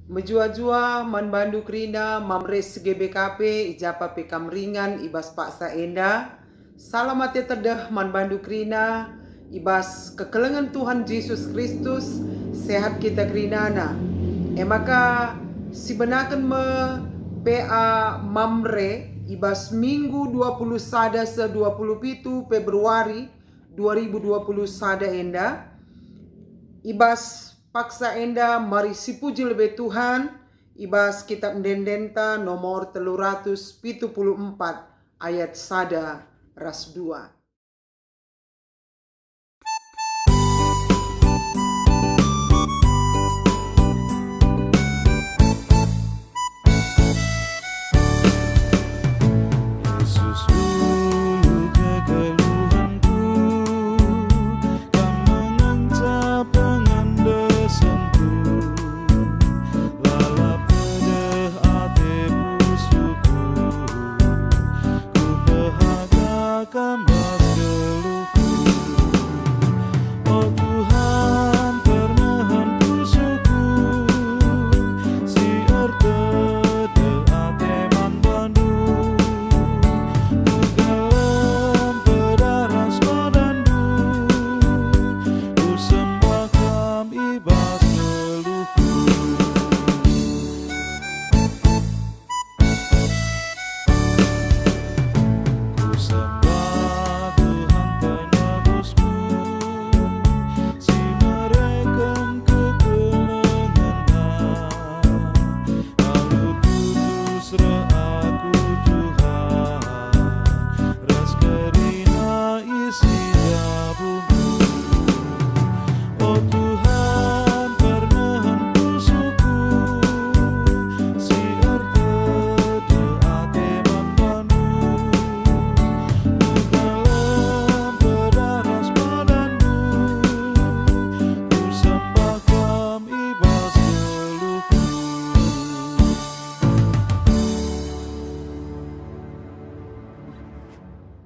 Menjua-jua man bandu krina mamres GBKP ijapa pekam ringan ibas paksa enda. Salamat ya tedah man bandu krina ibas kekelengan Tuhan Yesus Kristus sehat kita krinana. Maka sibenakan me PA mamre ibas minggu 20 sada se 27 Februari 2020 sada enda. Ibas paksa enda mari sipuji lebih Tuhan. Ibas kitab Ndendenta nomor 374 ayat sada ras 2.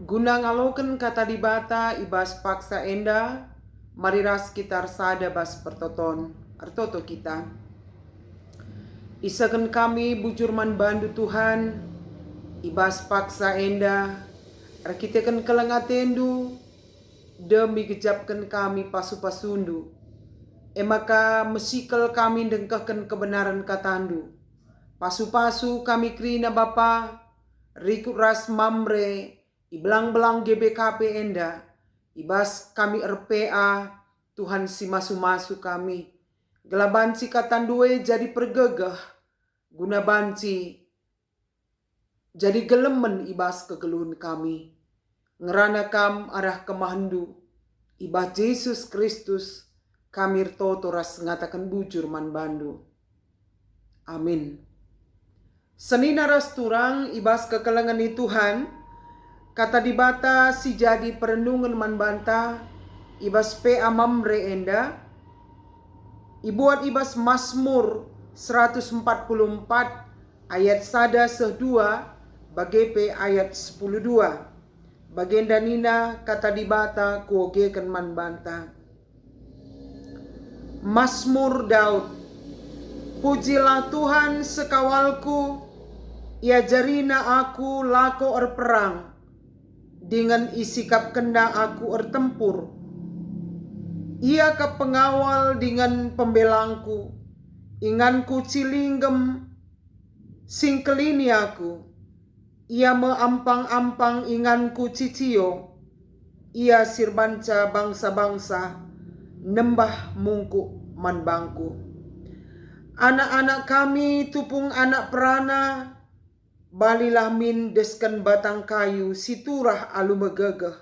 Guna ngaloken kata dibata ibas paksa enda mariras kitar sada bas pertoton artoto kita. Isakan kami bujur man bandu Tuhan ibas paksa enda arkitekan kelengatendu demi gejapkan kami pasu-pasundu. Maka mesikal kami dengkahkan kebenaran katandu. Pasu-pasu kami krina Bapa rikut ras mamre iblang-belang GBKP enda, ibas kami RPA, Tuhan si masu-masu kami. Gelabanci katandue jadi pergegah, guna banci jadi gelemen ibas kegelun kami. Ngerana kam arah kemahandu, ibas Yesus Kristus, kami toto ras ngatakan bujur man bandu. Amin. Senina ras turang ibas kekelengan ni Tuhan, kata dibata si jadi perenungan man banta ibas PA mamre enda ibuat ibas Mazmur 144 ayat sada sedua bagi P ayat 102 bagenda nina kata dibata kuogekan man banta. Mazmur Daud. Pujilah Tuhan sekawalku, ia jarina aku lako perang. Dengan isikap kenda aku ertempur. Ia ke pengawal dengan pembelangku. Inganku cilinggem singkelini aku. Ia meampang-ampang inganku cicio. Ia sirbanca bangsa-bangsa. Nembah mungku manbangku. Anak-anak kami tupung anak perana. Balilah min deskan batang kayu si turah alu megegeh.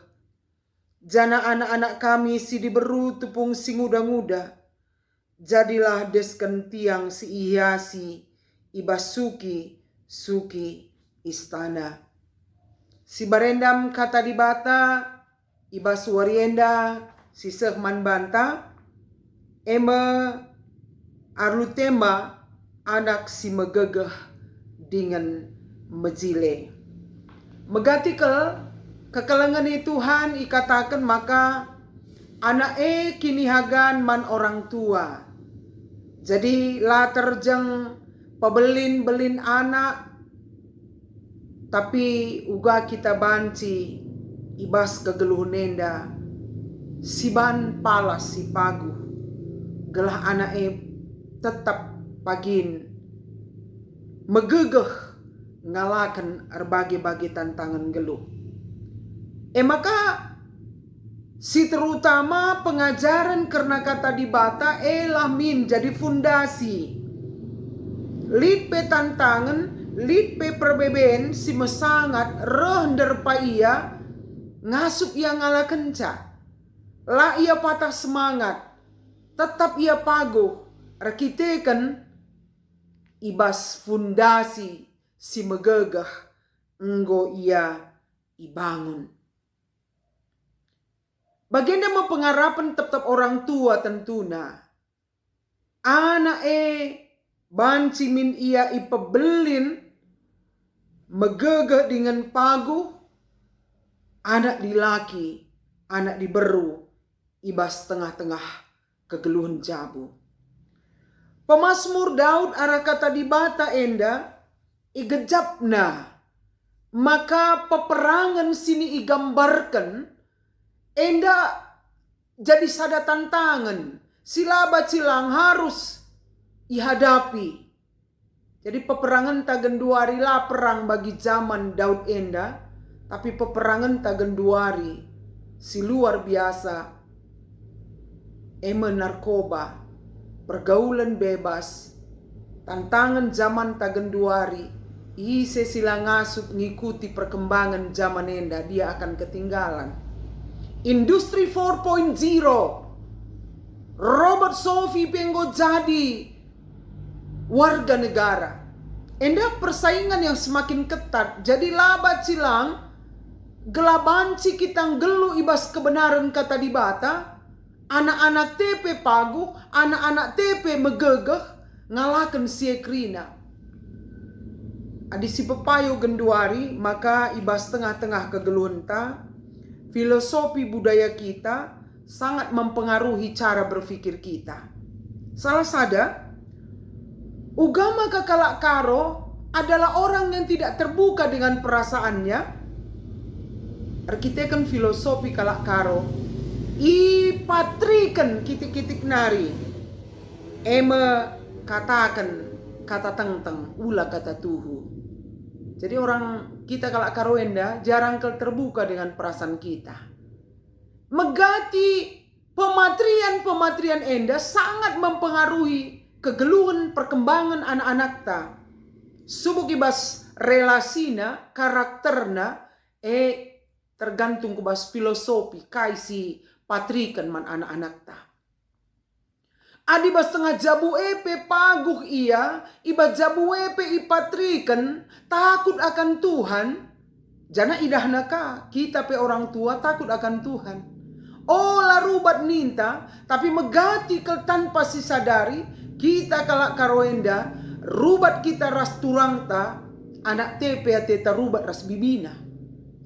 Jana anak-anak kami si diberu tupung si nguda-nguda. Jadilah deskan tiang si ihiasi ibas suki istana. Si barendam kata dibata ibas warienda si sehman banta. Eme arlutema anak si megegeh dengan mejile. Megatikel kekelengan Tuhan ikatakan maka anak kini hagan man orang tua. Jadi la terjeng pebelin-belin anak, tapi uga kita banci ibas kegeluh nenda siban palas si pagu gelah anak tetap pagin megegeh ngalakan berbagai-bagai tantangan geluh. Maka si terutama pengajaran karena kata di bata lah min jadi fundasi. Lid pe tantangan, lid pe perbeben si mesangat rehender pa ia ngasup ia ngala kenca. La ia patah semangat, tetap ia paguh, rekiteken ibas fundasi si megegah enggo ia ibangun. Baginda mempengarapan tetap orang tua tentuna. Anak banci min ia ipebelin megegah dengan paguh. Anak dilaki, anak diberu ibas tengah-tengah kegeluhan jabu. Pemasmur Daud arah kata di bata enda igejapna, maka peperangan sini igambarkan enda jadi sada tantangan silaba cilang harus ihadapi. Jadi peperangan tagenduari lah perang bagi zaman Daud enda, tapi peperangan tagenduari si luar biasa. Narkoba, pergaulan bebas, tantangan zaman tagenduari, ise sila ngasup ngikuti perkembangan zaman enda, dia akan ketinggalan. Industri 4.0, Robert Sophie penggo jadi warga negara. Enda persaingan yang semakin ketat, jadi laba cilang, gelabanci kita gelu ibas kebenaran kata di bata. Anak-anak TP paguh, anak-anak TP megegeh, ngalakan siekrina. Adi si pepayo genduari, maka ibas tengah-tengah kegeluhenta, filosofi budaya kita sangat mempengaruhi cara berpikir kita. Salah sada, ugama kakalak karo adalah orang yang tidak terbuka dengan perasaannya. Arkiteken filosofi kalak karo ipatrikan kitik-kitik nari. Katakan kata teng-teng, ula kata tuhu. Jadi orang kita kalak karoenda jarang terbuka dengan perasaan kita. Megati pematrian enda sangat mempengaruhi kegeluhan perkembangan anak-anak ta. Subuk ibas relasina, karakterna, tergantung kubas filosofi kaisi patrikan man anak-anak ta. Adi bas tengah jabu paguh ia, iba jabu ipatrikan, takut akan Tuhan. Jana idahna ka, kita pe orang tua takut akan Tuhan. La rubat ninta, tapi megati tanpa sisadari, kita kalak karoenda, rubat kita ras turang ta, anak tepe ateta rubat ras bibina,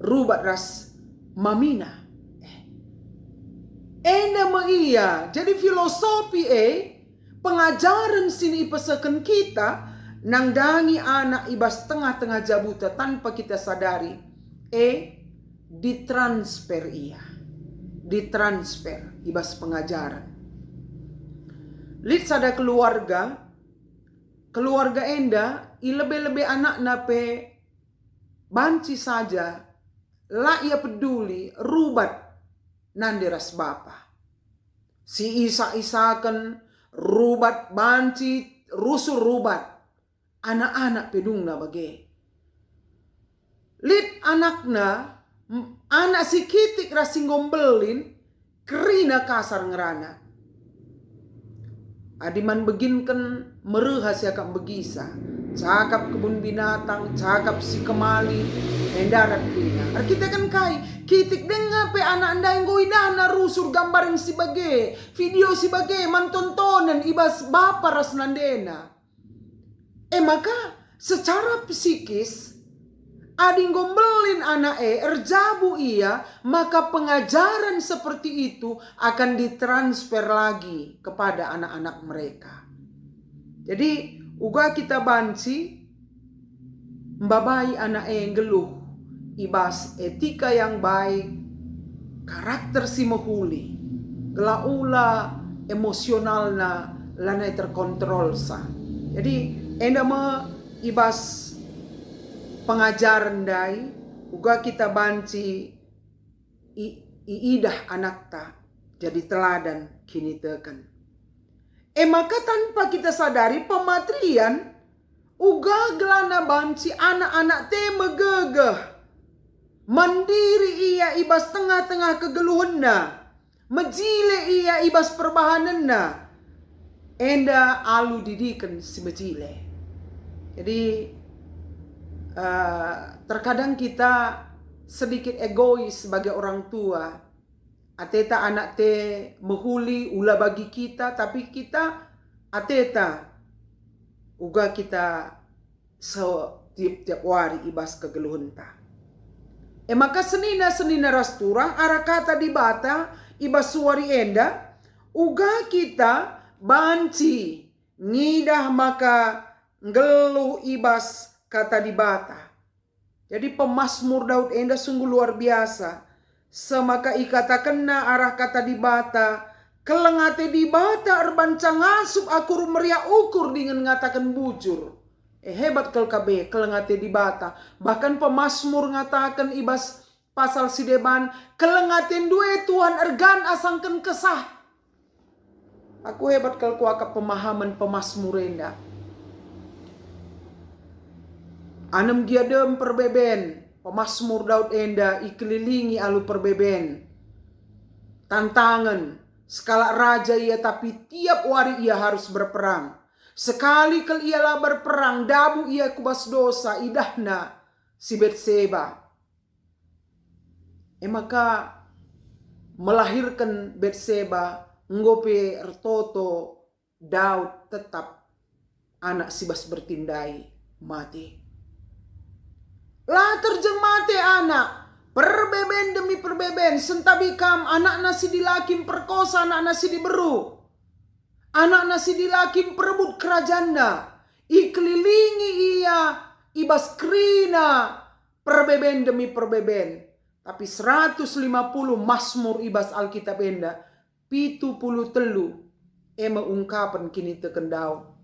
rubat ras mamina. Enda iya, jadi filosofi pengajaran sini ipesakan kita, nang dangi anak ibas tengah-tengah jabuta tanpa kita sadari, ditransfer ia. Ditransfer ibas pengajaran. Lihat sada keluarga enda lebih-lebih anak nape banci saja la ia peduli rubat nanderas bapa. Si isa-isakan rubat banci rusuh rubat anak-anak pedungna bage. Lihat anakna anak si kitik rasing gombelin kerina kasar ngerana. Adiman beginkan merehas ya kak begisa. Cakap kebun binatang, cakap si kemali, endarat kerina. Kita kan kai, kitik dengar pe anak anda yang goidana rusur gambar yang si bage, video si bage, mantontonan ibas bapa ras nandena. Maka secara psikis ading gombelin anak erjabu ia, maka pengajaran seperti itu akan ditransfer lagi kepada anak-anak mereka. Jadi uga kita banci mbabai anak geluh ibas etika yang baik, karakter si mahuli, gelaula emosionalna lanai terkontrol sa. Jadi enda me ibas pengajaran dai uga kita banci iidah anak ta jadi teladan kini tekan. Maka tanpa kita sadari pematrian uga gelana banci anak-anak te megegeh mandiri ia ibas tengah-tengah kegeluhanna, mejile ia ibas perbahananna, enda alu didikan si mejile. Jadi terkadang kita sedikit egois sebagai orang tua. Ateta anak te mehuli ulah bagi kita, tapi kita ateta uga kita tiap-tiap wari ibas kegeluhan ta. Maka senina rasturang arah kata di bata ibas suari enda uga kita banci ngidah maka ngeluh ibas kata di bata. Jadi pemazmur Daud enda sungguh luar biasa. Semaka ikata kena arah kata di bata, kelengate di bata erbanca ngasup aku meriah ukur dengan ngatakan bujur. Hebat kelkabe kelengate di bata. Bahkan pemazmur ngatakan ibas pasal sideban, kelengaten dua Tuhan ergan asangkan kesah. Aku hebat kelkuaka pemahaman pemazmur enda. Anem giadem perbeben, pemazmur Daud enda ikelilingi alu perbeben. Tantangan, skala raja ia tapi tiap hari ia harus berperang. Sekali kel ialah berperang, dabu ia kubas dosa, idahna si Betseba. Maka melahirkan Betseba, ngope ertoto Daud tetap anak sibas bertindai mati. Lah terjeng mati anak, perbeben demi perbeben, sentabikam anak nasi dilakim perkosa, anak nasi diberu, anak nasi dilakim perebut kerajanda, ikelilingi ia ibas krina, perbeben demi perbeben. Tapi 150 mazmur ibas Alkitab enda, 70 ema ungkapan kini tekendau.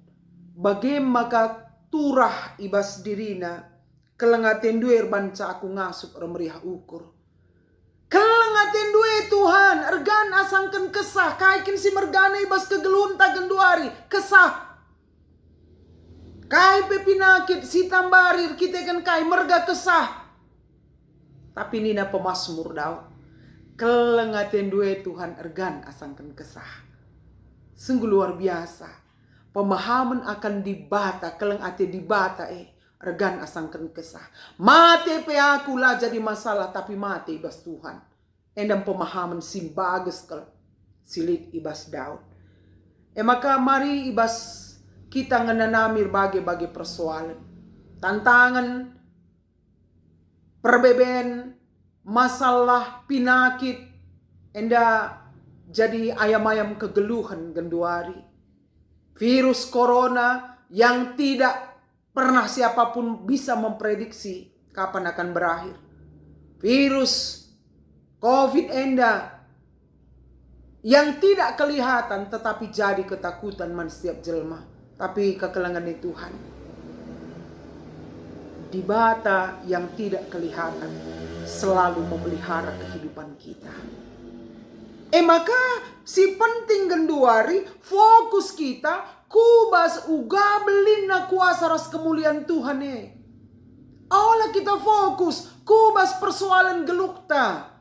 Bagaimana turah ibas dirina, kelengaten due banca aku ngasup remeriah ukur. Kelengaten due Tuhan ergan asangken kesah, kaikin si mergana ibas kegelunta genduari kesah. Kai pepinakit si tambarir kita kan kai merga kesah. Tapi nina pemazmur Daud, kelengaten due Tuhan ergan asangken kesah. Sungguh luar biasa. Pemahaman akan dibata, kelengate dibata ergan asangken kesah. Mate pe aku lah jadi masalah, tapi mate ibas Tuhan. Endam pemahaman sim bagus kel silit ibas Daud. Maka mari ibas kita ngenanamir bagi persoalan, tantangan, perbeben, masalah, pinakit, enda jadi ayam-ayam kegeluhan genduari. Virus corona yang tidak pernah siapapun bisa memprediksi kapan akan berakhir. Virus COVID enda yang tidak kelihatan tetapi jadi ketakutan man setiap jelma. Tapi kekelengan Tuhan. Di bata yang tidak kelihatan selalu memelihara kehidupan kita. Maka si penting genduari fokus kita kubas uga belina kuasa ras kemuliaan Tuhan Olah kita fokus kubas persoalan gelukta.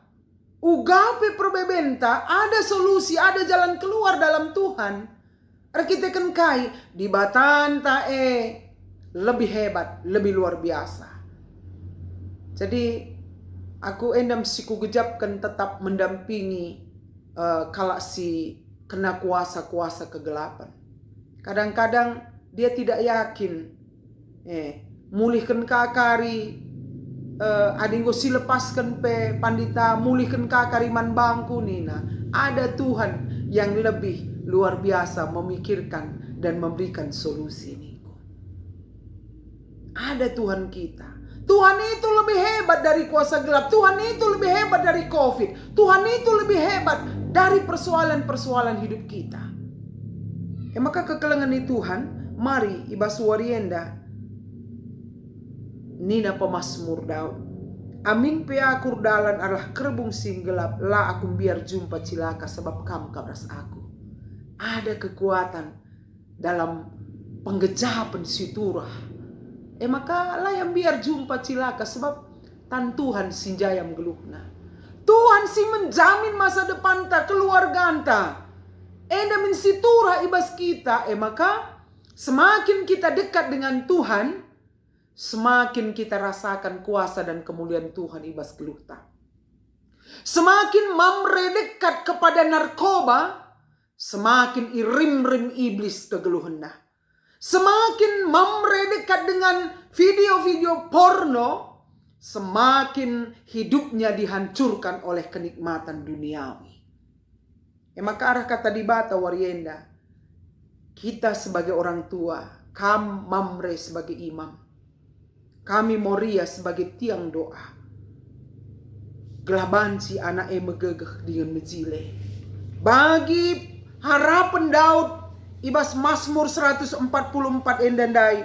Ugape perbebenta ada solusi, ada jalan keluar dalam Tuhan. Kita kan kai di batanta lebih hebat, lebih luar biasa. Jadi aku endam siku gejapkan tetap mendampingi kalau si kena kuasa-kuasa kegelapan. Kadang-kadang dia tidak yakin. Mulihkan kakari, adinggo si lepaskan pe pandita, mulihkan kakari man bangku nina. Ada Tuhan yang lebih luar biasa memikirkan dan memberikan solusi ini. Ada Tuhan kita. Tuhan itu lebih hebat dari kuasa gelap. Tuhan itu lebih hebat dari COVID. Tuhan itu lebih hebat dari persoalan-persoalan hidup kita. Maka kekelengan ni Tuhan, mari ibas warienda nina pemasmur Daud. Amin pe aku dalan adalah kerbung sing gelap, lah aku biar jumpa cilaka sebab kamu kabras aku. Ada kekuatan dalam penggejapan si turah. Maka lah yang biar jumpa cilaka sebab tan Tuhan sinjaya menggelukna. Tuhan si menjamin masa depan ta, keluarga anta. Enda min si turah ibas kita. Maka semakin kita dekat dengan Tuhan, semakin kita rasakan kuasa dan kemuliaan Tuhan ibas geluhta. Semakin mamre dekat kepada narkoba, semakin irim-rim iblis kegeluhenna. Semakin mamre dekat dengan video-video porno, semakin hidupnya dihancurkan oleh kenikmatan duniawi. Maka arah kata di bata warienda, kita sebagai orang tua, kam mamre sebagai imam, kami moria sebagai tiang doa. Gelabanci anak megegeh dengan mejile. Bagi harapan Daud, ibas Mazmur 144 endandai.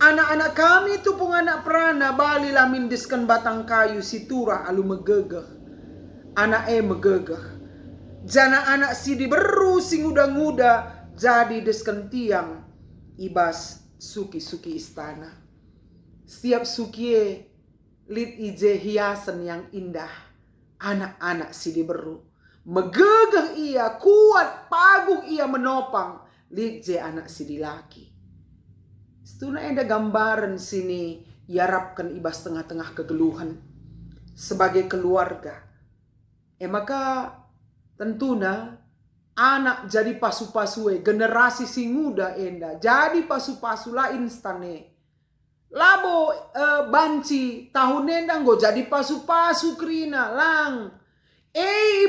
Anak-anak kami itu pun anak perana, balilah mindiskan batang kayu si turah alu megegeh. Anak megegeh. Jana anak si diberu sing uda-nguda, jadi desken tiang ibas suki-suki istana. Setiap sukie lit ije hiasan yang indah. Anak-anak si diberu. Megegeh ia, kuat, paguh ia menopang. Lit je anak si dilaki. Setuna ada gambaran sini yarapkan ibas tengah-tengah kegeluhan. Sebagai keluarga. Maka tentuna anak jadi pasu-pasue. Generasi si muda enda. Jadi pasu-pasu lah instane. Labo banci tahun nendang go jadi pasu-pasu krina lang.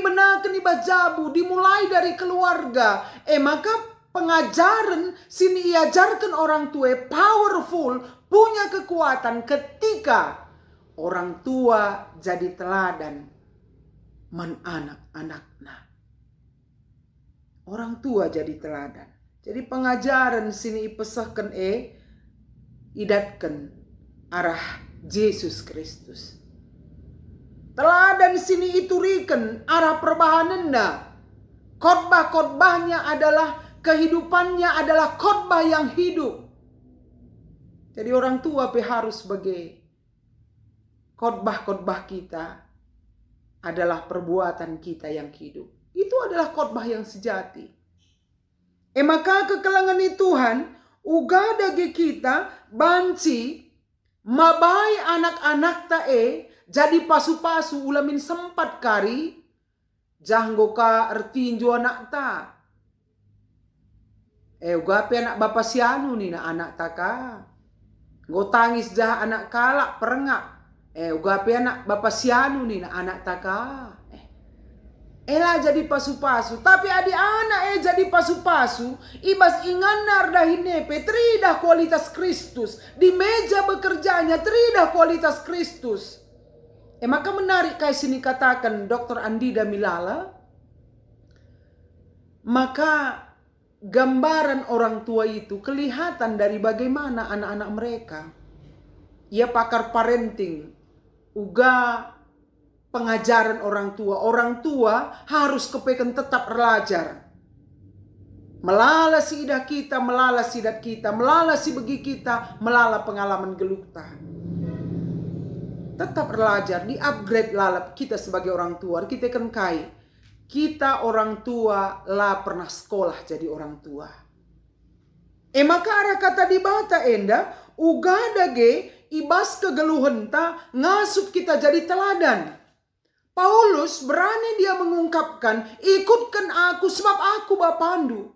Benar iba jabu dimulai dari keluarga. Maka pengajaran sini iajarkan orang tua powerful, punya kekuatan ketika orang tua jadi teladan man anak-anaknya. Orang tua jadi teladan. Jadi pengajaran sini ipesahkan idatkan arah Yesus Kristus. Teladan sini iturikan arah perbahanannya. Khotbah-khotbahnya adalah kehidupannya adalah khotbah yang hidup. Jadi orang tua harus sebagai khotbah-khotbah kita adalah perbuatan kita yang hidup. Itu adalah khotbah yang sejati. Maka kekelangan ni Tuhan ugadage kita banci mabai anak-anak jadi pasu-pasu ulamin sempat kari janggo ka ertinjo anak ta. Ugape anak bapak sianu ni na anak taka. Go tangis jah anak kalak perengak. Ugape anak bapak sianu ni na anak taka. Ela jadi pasu-pasu. Tapi adik anak jadi pasu-pasu. Ibas inganar dahinepe. Tridah kualitas Kristus. Di meja bekerjanya tridah kualitas Kristus. Maka menarik kayak sini katakan Dr. Andida Milala. Maka gambaran orang tua itu kelihatan dari bagaimana anak-anak mereka. Ia pakar parenting. Uga pengajaran orang tua. Orang tua harus kepekan tetap belajar. Melala si idah kita, melala si idat kita, melala si begi kita, melala pengalaman gelukta. Tetap belajar, di-upgrade lalap kita sebagai orang tua. Kita kan kai. Kita orang tua lah pernah sekolah jadi orang tua. Maka arah kata di bata enda, ugadage ibas kegeluhenta ngasup kita jadi teladan. Paulus berani dia mengungkapkan, ikutkan aku sebab aku bapandu.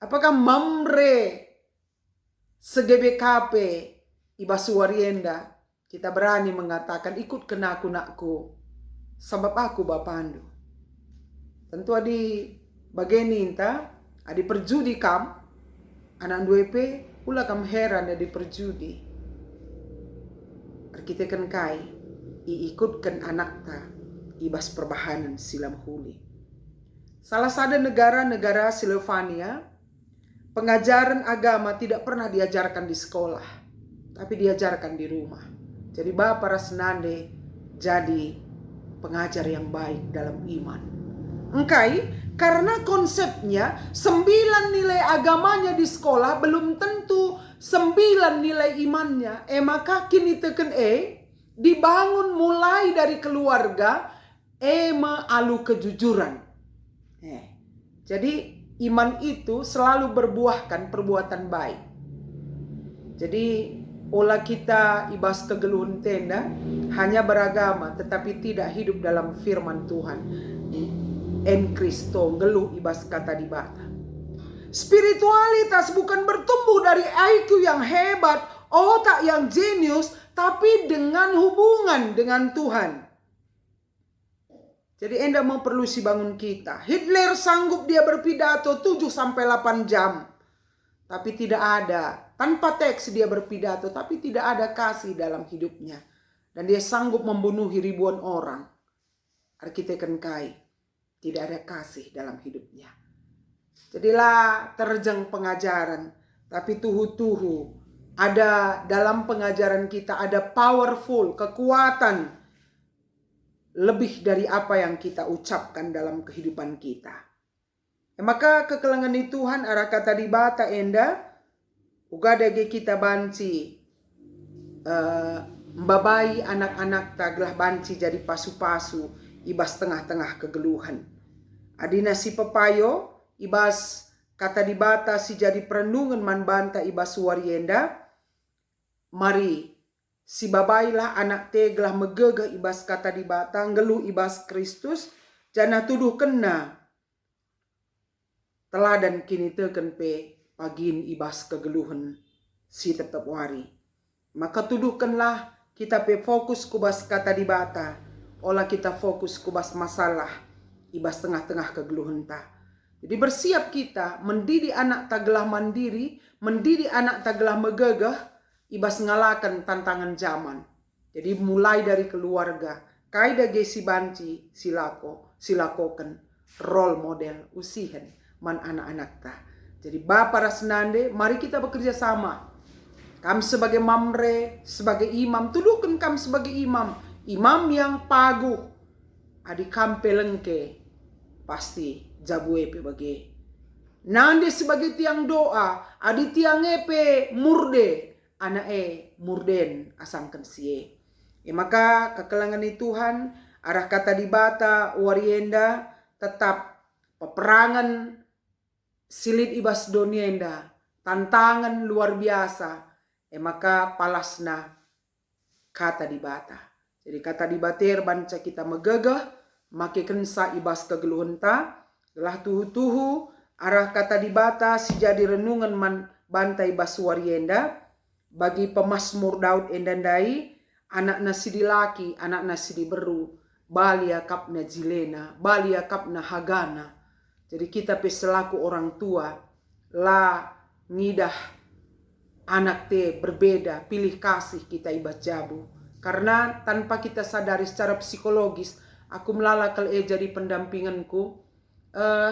Apakah mamre seGBKP ibas warienda kita berani mengatakan ikutkan aku nakku sebab aku bapandu. Tentu di Bageni inta adi perjudi kam anak 2P ula kam heran adi perjudi. Arkitekan kai iikutkan anak ta ibas perbahanan silam huli. Salah satu negara Slovenia, pengajaran agama tidak pernah diajarkan di sekolah, tapi diajarkan di rumah. Jadi Bapak Rasnande jadi pengajar yang baik dalam iman. Engkai, karena konsepnya 9 nilai agamanya di sekolah belum tentu 9 nilai imannya. Maka kini teken dibangun mulai dari keluarga alu kejujuran. Jadi iman itu selalu berbuahkan perbuatan baik. Jadi olah kita ibas kegeluhan tenda hanya beragama tetapi tidak hidup dalam firman Tuhan. En Kristo geluh ibas kata di bata. Spiritualitas bukan bertumbuh dari IQ yang hebat, otak yang jenius, tapi dengan hubungan dengan Tuhan. Jadi Anda mau perlu si bangun kita. Hitler sanggup dia berpidato 7-8 jam. Tapi tidak ada. Tanpa teks dia berpidato. Tapi tidak ada kasih dalam hidupnya. Dan dia sanggup membunuh ribuan orang. Arkiteken kai. Tidak ada kasih dalam hidupnya. Jadilah terjang pengajaran. Tapi tuhu-tuhu. Ada dalam pengajaran kita. Ada powerful. Kekuatan. Lebih dari apa yang kita ucapkan dalam kehidupan kita. Maka kekelengan di Tuhan arah kata di bata enda. Ugadage kita banci. Mbabai anak-anak taglah banci jadi pasu-pasu. Ibas tengah-tengah kegeluhan. Adina si pepayo. Ibas kata di bata si jadi perenungan man banta ibas warienda. Mari. Si babailah anak teglah megegah ibas kata di batang geluh ibas Kristus jana tuduh kena teladan kini teken pe pagin ibas kegeluhan si tetap wari. Maka tuduhkanlah kita pe fokus kubas kata di bata olah kita fokus kubas masalah ibas tengah-tengah kegeluhan ta. Jadi bersiap kita mendidik anak taglah mandiri, mendidik anak taglah megegah ibas ngalakan tantangan zaman. Jadi mulai dari keluarga. Kaida gesi banci silakokan role model usihen man anak-anak ta. Jadi Bapak Rasnande mari kita bekerja sama. Kam sebagai mamre, sebagai imam. Tuduhkan kam sebagai imam. Imam yang paguh. Adi kam pelengke. Pasti jabuepe bagi. Nande sebagai tiang doa. Adi tiang epe murde. Anak murden asangkan sie. Maka kekelangan di Tuhan arah kata di bata warienda tetap peperangan silit ibas donienda tantangan luar biasa. Maka palasna kata di bata. Jadi kata di bater banca kita megegah make kensa ibas kegeluhenta telah tuhu-tuhu arah kata di bata si jadi renungan man bantai ibas warienda. Bagi pemasmur Daud endandai, anak nasi dilaki, anak nasi diberu, balia kapna jilena, balia kapna hagana. Jadi kita selaku orang tua, la ngidah anak te berbeda, pilih kasih kita ibat jabu. Karena tanpa kita sadari secara psikologis, aku melalakal jadi pendampinganku,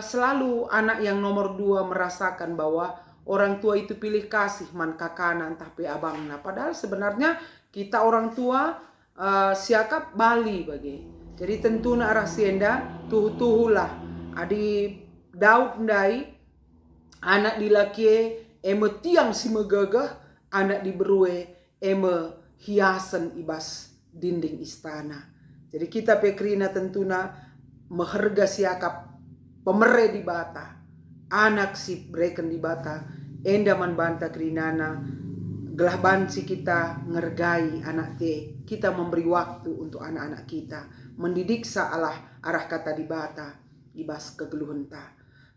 selalu anak yang nomor 2 merasakan bahwa orang tua itu pilih kasih man kakana entah pe abangna. Padahal sebenarnya kita orang tua siakap bali bagi. Jadi tentu na arah sienda tuhu-tuhulah. Adi Daud ndai anak dilaki eme tiang si megagah anak diberue eme hiasan ibas dinding istana. Jadi kita pekrina tentuna meherga siakap pemere di bata. Anak si breken di bata endaman banta krinana gelah banci kita ngergai anak te kita memberi waktu untuk anak-anak kita mendidik salah arah kata di bata ibas kegeluhan ta.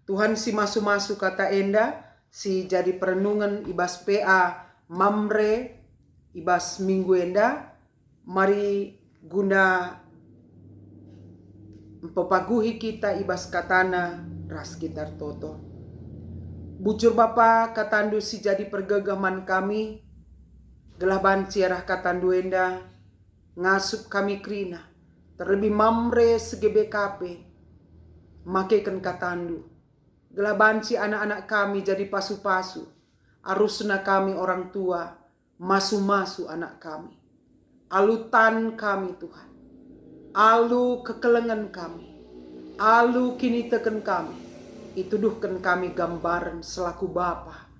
Tuhan si masu-masu kata enda si jadi perenungan ibas PA mamre ibas minggu enda mari guna pepaguhi kita ibas katana ras kitar toto. Bujur Bapa katandu si jadi pergegaman kami, gelah banci arah katandu enda, ngasup kami krina, terlebih mamre segebekape, makekan katandu, gelah banci anak-anak kami jadi pasu-pasu, arusna kami orang tua, masu-masu anak kami, alutan kami Tuhan, alu kekelengan kami, alu kini teken kami, ituduhkan kami gambaran selaku Bapa,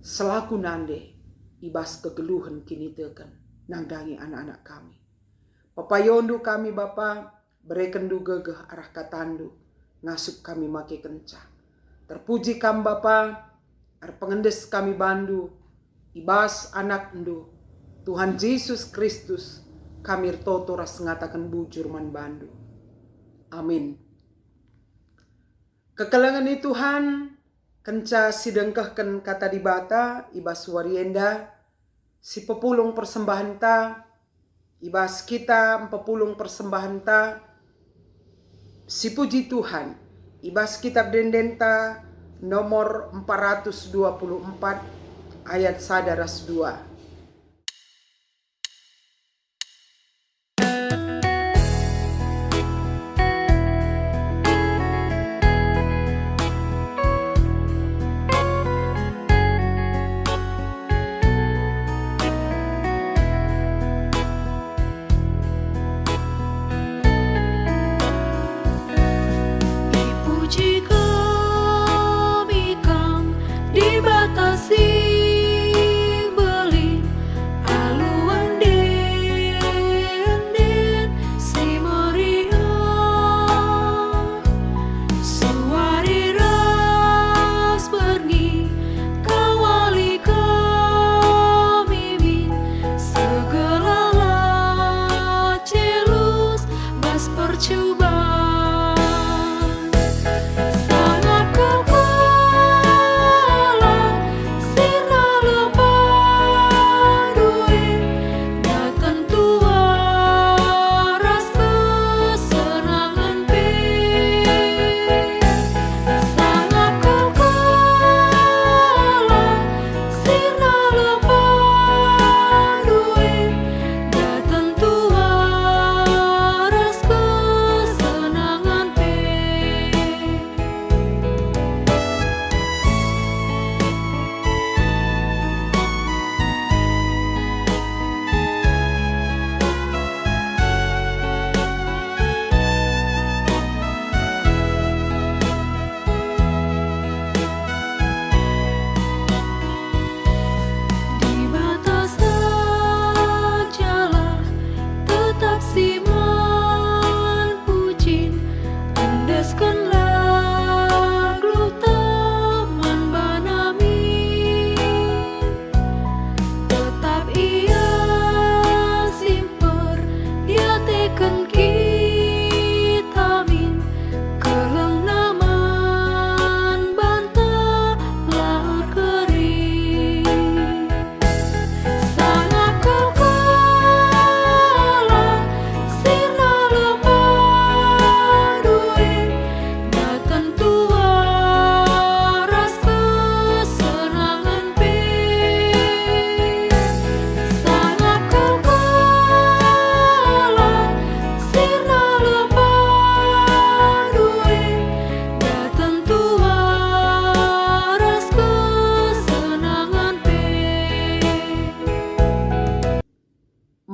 selaku nande, ibas kegeluhan kini teken, nangdangi anak-anak kami. Papayondu kami Bapa, berikan du gegeh arah katandu, ngasup kami make kencah. Terpuji kam Bapa, ar pengendes kami bandu, ibas anak endu, Tuhan Yesus Kristus, kami toto ras ngatakan bujur man bandu. Amin. Kekelengan ni Tuhan, kenca sidengkahkan kata dibata, ibas warienda, si pepulung persembahan ta, ibas kita pepulung persembahan ta, si puji Tuhan, ibas kitab dendenta nomor 424 ayat sadaras 2.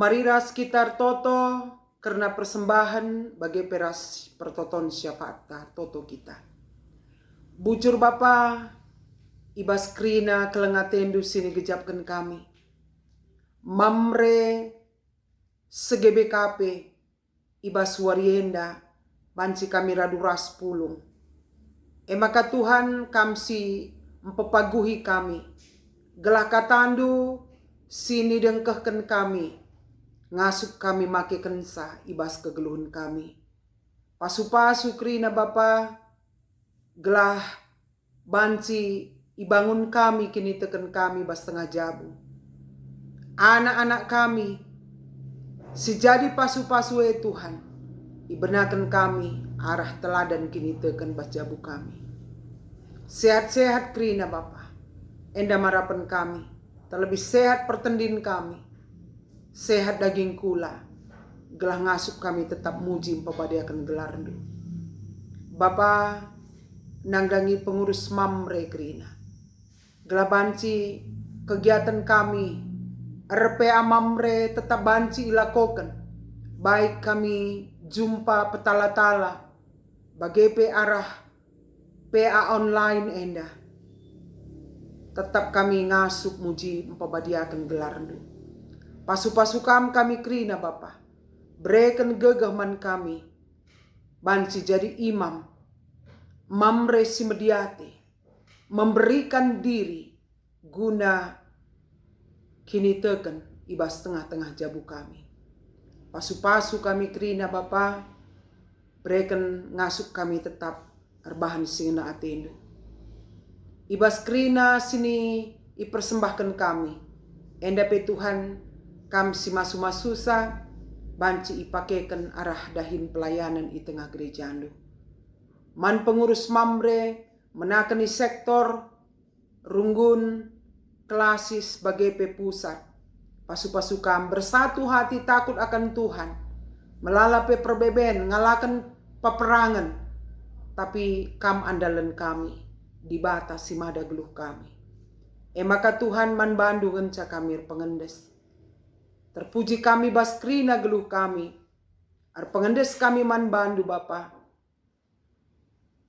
Mariras sekitar toto karena persembahan bagi peras pertoton syafaat toto kita. Bujur Bapa, ibas krina kelengatendu sini gejapkan kami. Mamre segebekape ibas warienda banci kami raduras pulung. Maka Tuhan kamsi mempepaguhi kami. Gelah katandu sini dengkehkan kami. Ngasup kami make kensa ibas kegeluhun kami. Pasu-pasu krina Bapa, gelah banci ibangun kami kini teken kami bas tengah jabu. Anak-anak kami sejadi pasu-pasu Tuhan, ibenakan kami arah teladan kini teken bas jabu kami. Sehat-sehat kerina Bapa. Enda marapan kami. Terlebih sehat pertendin kami. Sehat daging kula. Gelah ngasup kami tetap muji pabadiakan gelar ndu. Bapa nangdangi pengurus mamre kerina. Gelah banci kegiatan kami. RPA mamre tetap banci ilakokan. Baik kami jumpa petala-tala. Bagi arah PA online enda. Tetap kami ngasup muji empabadiakan gelar ndu. Pasu-pasu kami kerina Bapa. Berikan gegaman kami. Banci jadi imam. Mamre si mediate. Memberikan diri. Guna kini teken ibas tengah-tengah jabu kami. Pasu-pasu kami kerina Bapa. Berikan ngasup kami tetap arbahan singena atendu. Ibas kerina sini ipersembahkan kami. Enda pe Tuhan kami si masu-masusa. Banci ipakekan arah dahin pelayanan i tengah gereja andu. Man pengurus mamre menakani sektor runggun klasis sebagai pusat. Pasu-pasu kam bersatu hati takut akan Tuhan. Melalape perbeben ngalakan peperangan. Tapi kam andalan kami di batas si mada geluh kami. Maka Tuhan man bandu ngenca kami pengendes. Terpuji kami bas krina geluh kami. Ar pengendes kami man bandu Bapa.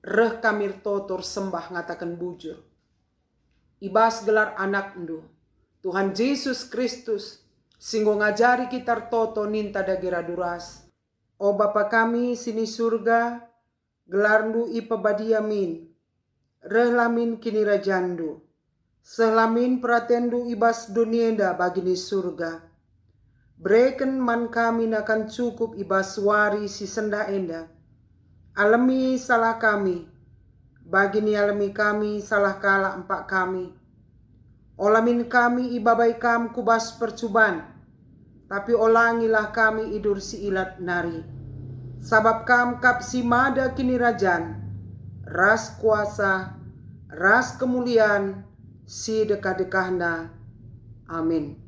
Reh kami totor sembah ngatakan bujur. Ibas gelar anak ndu. Tuhan Yesus Kristus. Singgo ngajari kita toto ninta dagira duras. O Bapa kami sini surga. Gelar ndu ipabadiamin. Reh lamin kini rajandu. Selamin pratendu ibas dunienda bagini surga. Breken man kami nakan cukup ibas wari si senda enda. Alami salah kami. Bagini alami kami salah kala empak kami. Olamin kami ibabai kam kubas percuban. Tapi olangilah kami idur si ilat nari. Sabab kam kap si mada kini rajan. Ras kuasa, ras kemuliaan, si dekah-dekahna. Amin.